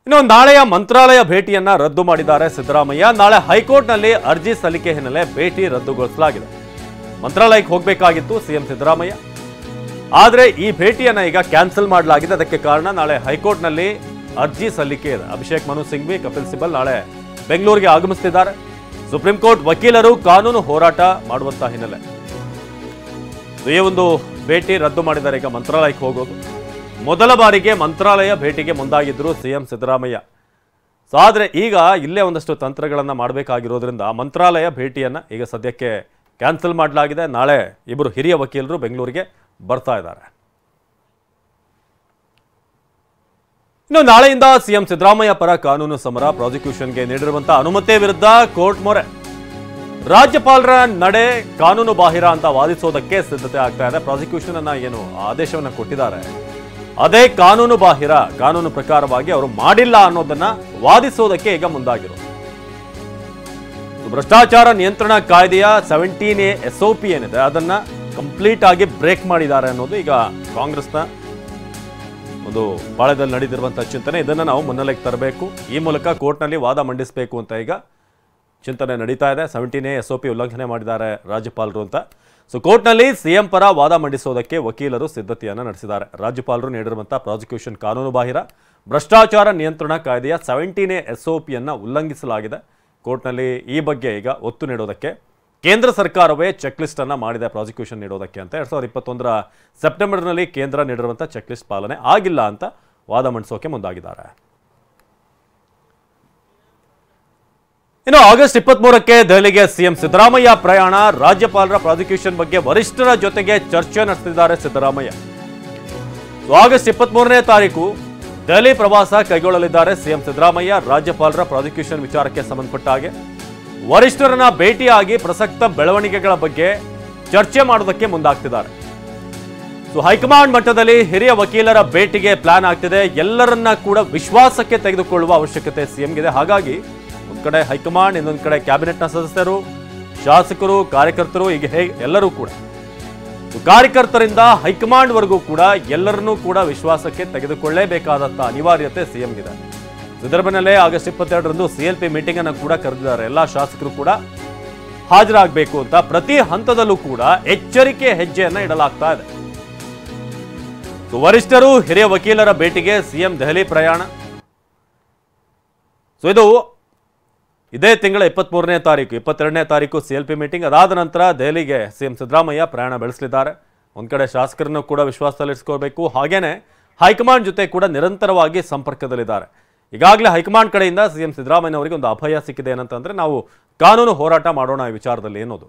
ಇನ್ನು ನಾಳೆಯ ಮಂತ್ರಾಲಯ ಭೇಟಿಯನ್ನ ರದ್ದು ಮಾಡಿದ್ದಾರೆ ಸಿದ್ದರಾಮಯ್ಯ. ನಾಳೆ ಹೈಕೋರ್ಟ್ನಲ್ಲಿ ಅರ್ಜಿ ಸಲ್ಲಿಕೆ ಹಿನ್ನೆಲೆ ಭೇಟಿ ರದ್ದುಗೊಳಿಸಲಾಗಿದೆ. ಮಂತ್ರಾಲಯಕ್ಕೆ ಹೋಗಬೇಕಾಗಿತ್ತು ಸಿಎಂ ಸಿದ್ದರಾಮಯ್ಯ, ಆದರೆ ಈ ಭೇಟಿಯನ್ನ ಈಗ ಕ್ಯಾನ್ಸಲ್ ಮಾಡಲಾಗಿದೆ. ಅದಕ್ಕೆ ಕಾರಣ ನಾಳೆ ಹೈಕೋರ್ಟ್ನಲ್ಲಿ ಅರ್ಜಿ ಸಲ್ಲಿಕೆ ಇದೆ. ಅಭಿಷೇಕ್ ಮನು ಸಿಂಘ್ವಿ, ಕಪಿಲ್ ಸಿಬಲ್ ನಾಳೆ ಬೆಂಗಳೂರಿಗೆ ಆಗಮಿಸುತ್ತಿದ್ದಾರೆ. ಸುಪ್ರೀಂ ಕೋರ್ಟ್ ವಕೀಲರು ಕಾನೂನು ಹೋರಾಟ ಮಾಡುವಂತಹ ಹಿನ್ನೆಲೆ ಈ ಒಂದು ಭೇಟಿ ರದ್ದು ಮಾಡಿದ್ದಾರೆ. ಈಗ ಮಂತ್ರಾಲಯಕ್ಕೆ ಹೋಗೋದು ಮೊದಲ ಬಾರಿಗೆ ಮಂತ್ರಾಲಯ ಭೇಟಿಗೆ ಮುಂದಾಗಿದ್ರು ಸಿಎಂ ಸಿದ್ದರಾಮಯ್ಯ. ಆದರೆ ಈಗ ಇಲ್ಲೇ ಒಂದಷ್ಟು ತಂತ್ರಗಳನ್ನು ಮಾಡಬೇಕಾಗಿರೋದ್ರಿಂದ ಮಂತ್ರಾಲಯ ಭೇಟಿಯನ್ನು ಈಗ ಸದ್ಯಕ್ಕೆ ಕ್ಯಾನ್ಸಲ್ ಮಾಡಲಾಗಿದೆ. ನಾಳೆ ಇಬ್ಬರು ಹಿರಿಯ ವಕೀಲರು ಬೆಂಗಳೂರಿಗೆ ಬರ್ತಾ ಇದ್ದಾರೆ. ಇನ್ನು ನಾಳೆಯಿಂದ ಸಿಎಂ ಸಿದ್ದರಾಮಯ್ಯ ಪರ ಕಾನೂನು ಸಮರ. ಪ್ರಾಸಿಕ್ಯೂಷನ್ಗೆ ನೀಡಿರುವಂತಹ ಅನುಮತಿ ವಿರುದ್ಧ ಕೋರ್ಟ್ ಮೊರೆ. ರಾಜ್ಯಪಾಲರ ನಡೆ ಕಾನೂನು ಬಾಹಿರ ಅಂತ ವಾದಿಸೋದಕ್ಕೆ ಸಿದ್ಧತೆ ಆಗ್ತಾ ಇದೆ. ಪ್ರಾಸಿಕ್ಯೂಷನ್ ಅನ್ನ ಏನು ಆದೇಶವನ್ನು ಕೊಟ್ಟಿದ್ದಾರೆ ಅದೇ ಕಾನೂನು ಬಾಹಿರ, ಕಾನೂನು ಪ್ರಕಾರವಾಗಿ ಅವರು ಮಾಡಿಲ್ಲ ಅನ್ನೋದನ್ನ ವಾದಿಸೋದಕ್ಕೆ ಈಗ ಮುಂದಾಗಿರೋದು. ಭ್ರಷ್ಟಾಚಾರ ನಿಯಂತ್ರಣ ಕಾಯ್ದೆಯ 17A SOP ಏನಿದೆ ಅದನ್ನ ಕಂಪ್ಲೀಟ್ ಆಗಿ ಬ್ರೇಕ್ ಮಾಡಿದ್ದಾರೆ ಅನ್ನೋದು ಈಗ ಕಾಂಗ್ರೆಸ್ನ ಒಂದು ಪಾಳ್ಯದಲ್ಲಿ ನಡೆದಿರುವಂತಹ ಚಿಂತನೆ. ಇದನ್ನ ನಾವು ಮುನ್ನೆಲೆಗೆ ತರಬೇಕು, ಈ ಮೂಲಕ ಕೋರ್ಟ್ನಲ್ಲಿ ವಾದ ಮಂಡಿಸಬೇಕು ಅಂತ ಈಗ ಚಿಂತನೆ ನಡೀತಾ ಇದೆ. 17A SOP ಉಲ್ಲಂಘನೆ ಮಾಡಿದ್ದಾರೆ ರಾಜ್ಯಪಾಲರು ಅಂತ. ಸೊ ಕೋರ್ಟ್ನಲ್ಲಿ ಸಿಎಂ ಪರ ವಾದ ಮಂಡಿಸೋದಕ್ಕೆ ವಕೀಲರು ಸಿದ್ಧತೆಯನ್ನು ನಡೆಸಿದ್ದಾರೆ. ರಾಜ್ಯಪಾಲರು ನೀಡಿರುವಂತಹ ಪ್ರಾಸಿಕ್ಯೂಷನ್ ಕಾನೂನು ಬಾಹಿರ, ಭ್ರಷ್ಟಾಚಾರ ನಿಯಂತ್ರಣ ಕಾಯ್ದೆಯ 17A SOPಯನ್ನು ಉಲ್ಲಂಘಿಸಲಾಗಿದೆ. ಕೋರ್ಟ್ನಲ್ಲಿ ಈ ಬಗ್ಗೆ ಈಗ ಒತ್ತು ನೀಡೋದಕ್ಕೆ ಕೇಂದ್ರ ಸರ್ಕಾರವೇ ಚೆಕ್ ಲಿಸ್ಟ್ ಅನ್ನ ಮಾಡಿದೆ ಪ್ರಾಸಿಕ್ಯೂಷನ್ ನೀಡೋದಕ್ಕೆ ಅಂತ. 2021 ಸೆಪ್ಟೆಂಬರ್ನಲ್ಲಿ ಕೇಂದ್ರ ನೀಡಿರುವಂಥ ಚೆಕ್ ಲಿಸ್ಟ್ ಪಾಲನೆ ಆಗಿಲ್ಲ ಅಂತ ವಾದ ಮಂಡಿಸೋಕೆ ಮುಂದಾಗಿದ್ದಾರೆ. ಇನ್ನು ಆಗಸ್ಟ್ 23ಕ್ಕೆ ದೆಹಲಿಗೆ ಸಿಎಂ ಸಿದ್ದರಾಮಯ್ಯ ಪ್ರಯಾಣ. ರಾಜ್ಯಪಾಲರ ಪ್ರಾಸಿಕ್ಯೂಷನ್ ಬಗ್ಗೆ ವರಿಷ್ಠರ ಜೊತೆಗೆ ಚರ್ಚೆ ನಡೆಸಿದ್ದಾರೆ ಸಿದ್ದರಾಮಯ್ಯ. ಆಗಸ್ಟ್ 23ನೇ ತಾರೀಕು ದೆಹಲಿ ಪ್ರವಾಸ ಕೈಗೊಳ್ಳಲಿದ್ದಾರೆ ಸಿಎಂ ಸಿದ್ದರಾಮಯ್ಯ. ರಾಜ್ಯಪಾಲರ ಪ್ರಾಸಿಕ್ಯೂಷನ್ ವಿಚಾರಕ್ಕೆ ಸಂಬಂಧಪಟ್ಟ ಹಾಗೆ ವರಿಷ್ಠರನ್ನ ಭೇಟಿಯಾಗಿ ಪ್ರಸಕ್ತ ಬೆಳವಣಿಗೆಗಳ ಬಗ್ಗೆ ಚರ್ಚೆ ಮಾಡೋದಕ್ಕೆ ಮುಂದಾಗ್ತಿದ್ದಾರೆ. ಸೊ ಹೈಕಮಾಂಡ್ ಮಟ್ಟದಲ್ಲಿ ಹಿರಿಯ ವಕೀಲರ ಭೇಟಿಗೆ ಪ್ಲಾನ್ ಆಗ್ತಿದೆ. ಎಲ್ಲರನ್ನ ಕೂಡ ವಿಶ್ವಾಸಕ್ಕೆ ತೆಗೆದುಕೊಳ್ಳುವ ಅವಶ್ಯಕತೆ ಸಿಎಂಗಿದೆ. ಹಾಗಾಗಿ ಒಂದ್ ಕಡೆ ಹೈಕಮಾಂಡ್, ಇನ್ನೊಂದು ಕಡೆ ಕ್ಯಾಬಿನೆಟ್ನ ಸದಸ್ಯರು, ಶಾಸಕರು, ಕಾರ್ಯಕರ್ತರು, ಈಗ ಎಲ್ಲರೂ ಕೂಡ ಕಾರ್ಯಕರ್ತರಿಂದ ಹೈಕಮಾಂಡ್ ವರೆಗೂ ಕೂಡ ಎಲ್ಲರನ್ನೂ ಕೂಡ ವಿಶ್ವಾಸಕ್ಕೆ ತೆಗೆದುಕೊಳ್ಳಲೇಬೇಕಾದಂತ ಅನಿವಾರ್ಯತೆ ಸಿಎಂಗಿದೆ. ಇದರ ಬೆನ್ನಲ್ಲೇ ಆಗಸ್ಟ್ 22ರಂದು CLP ಮೀಟಿಂಗ್ ಅನ್ನು ಕೂಡ ಕರೆದಿದ್ದಾರೆ. ಎಲ್ಲಾ ಶಾಸಕರು ಕೂಡ ಹಾಜರಾಗಬೇಕು ಅಂತ ಪ್ರತಿ ಹಂತದಲ್ಲೂ ಕೂಡ ಎಚ್ಚರಿಕೆ ಹೆಜ್ಜೆಯನ್ನ ಇಡಲಾಗ್ತಾ ಇದೆ. ವರಿಷ್ಠರು, ಹಿರಿಯ ವಕೀಲರ ಭೇಟಿಗೆ ಸಿಎಂ ದೆಹಲಿ ಪ್ರಯಾಣ. ಸೊ ಇದು ಇದೇ ತಿಂಗಳ 23ನೇ ತಾರೀಕು, 22ನೇ ತಾರೀಕು CLP ಮೀಟಿಂಗ್. ಅದಾದ ನಂತರ ದೆಹಲಿಗೆ ಸಿಎಂ ಸಿದ್ದರಾಮಯ್ಯ ಪ್ರಯಾಣ ಬೆಳೆಸಲಿದ್ದಾರೆ. ಒಂದ್ ಕಡೆ ಶಾಸಕರನ್ನು ಕೂಡ ವಿಶ್ವಾಸದಲ್ಲಿರಿಸಿಕೊಳ್ಬೇಕು, ಹಾಗೇನೆ ಹೈಕಮಾಂಡ್ ಜೊತೆ ಕೂಡ ನಿರಂತರವಾಗಿ ಸಂಪರ್ಕದಲ್ಲಿದ್ದಾರೆ. ಈಗಾಗಲೇ ಹೈಕಮಾಂಡ್ ಕಡೆಯಿಂದ ಸಿಎಂ ಸಿದ್ದರಾಮಯ್ಯ ಅವರಿಗೆ ಒಂದು ಅಭಯ ಸಿಕ್ಕಿದೆ ಏನಂತಂದ್ರೆ ನಾವು ಕಾನೂನು ಹೋರಾಟ ಮಾಡೋಣ ಈ ವಿಚಾರದಲ್ಲಿ ಅನ್ನೋದು.